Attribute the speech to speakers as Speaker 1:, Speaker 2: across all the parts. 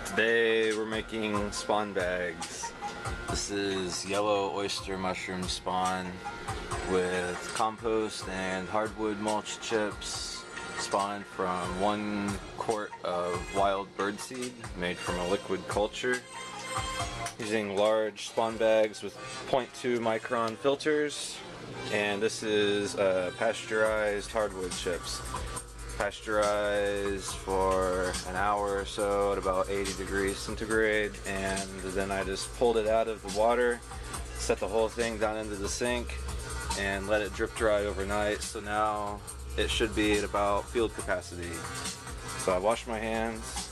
Speaker 1: Today we're making spawn bags. This is yellow oyster mushroom spawn with compost and hardwood mulch chips, spawned from 1 quart of wild bird seed made from a liquid culture, using large spawn bags with 0.2 micron filters. And this is pasteurized hardwood chips. Pasteurized for an hour or so at about 80 degrees centigrade, and then I just pulled it out of the water, set the whole thing down into the sink, and let it drip dry overnight. So now it should be at about field capacity. So I washed my hands.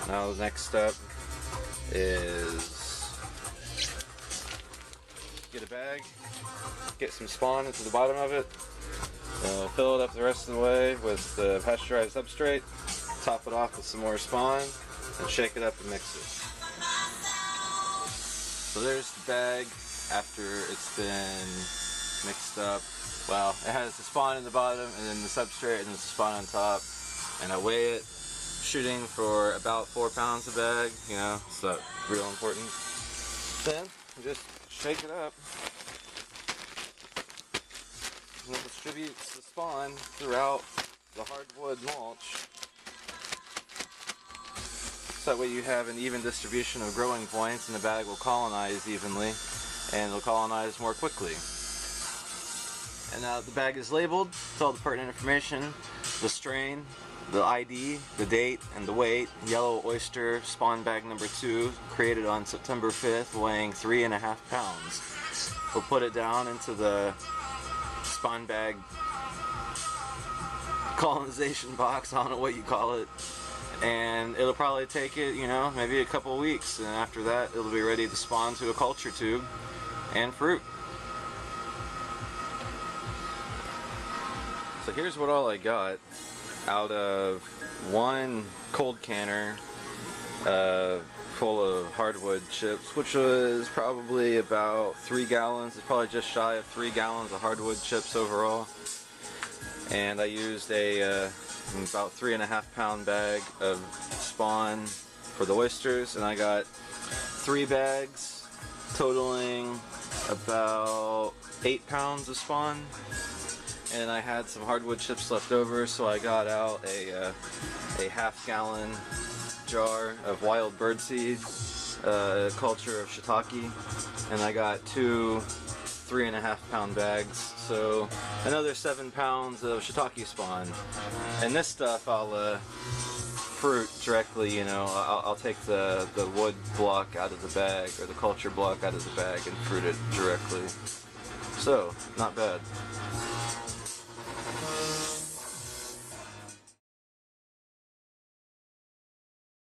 Speaker 1: Now the next step is get a bag, get some spawn into the bottom of it, fill it up the rest of the way with the pasteurized substrate, top it off with some more spawn, and shake it up and mix it. So there's the bag after it's been mixed up. Well, it has the spawn in the bottom and then the substrate and then the spawn on top, and I weigh it, shooting for about 4 pounds a bag, you know, so real important. Then just shake it up. And it distributes the spawn throughout the hardwood mulch. So that way you have an even distribution of growing points, and the bag will colonize evenly, and it'll colonize more quickly. And now the bag is labeled with all the pertinent information: the strain, the ID, the date, and the weight. Yellow Oyster spawn bag number 2, created on September 5th, weighing 3.5 pounds. We'll put it down into the spawn bag colonization box, I don't know what you call it, and it'll probably take it, you know, maybe a couple of weeks, and after that it'll be ready to spawn to a culture tube and fruit. So here's what all I got out of 1 cold canner full of hardwood chips, which was probably about 3 gallons. It's probably just shy of 3 gallons of hardwood chips overall. And I used a about 3.5 pound bag of spawn for the oysters, and I got 3 bags totaling about 8 pounds of spawn. And I had some hardwood chips left over, so I got out a half-gallon jar of wild bird seed, a culture of shiitake, and I got 2 3.5 pound bags, so another 7 pounds of shiitake spawn. And this stuff I'll fruit directly, you know, I'll take the wood block out of the bag, or the culture block out of the bag, and fruit it directly. So, not bad.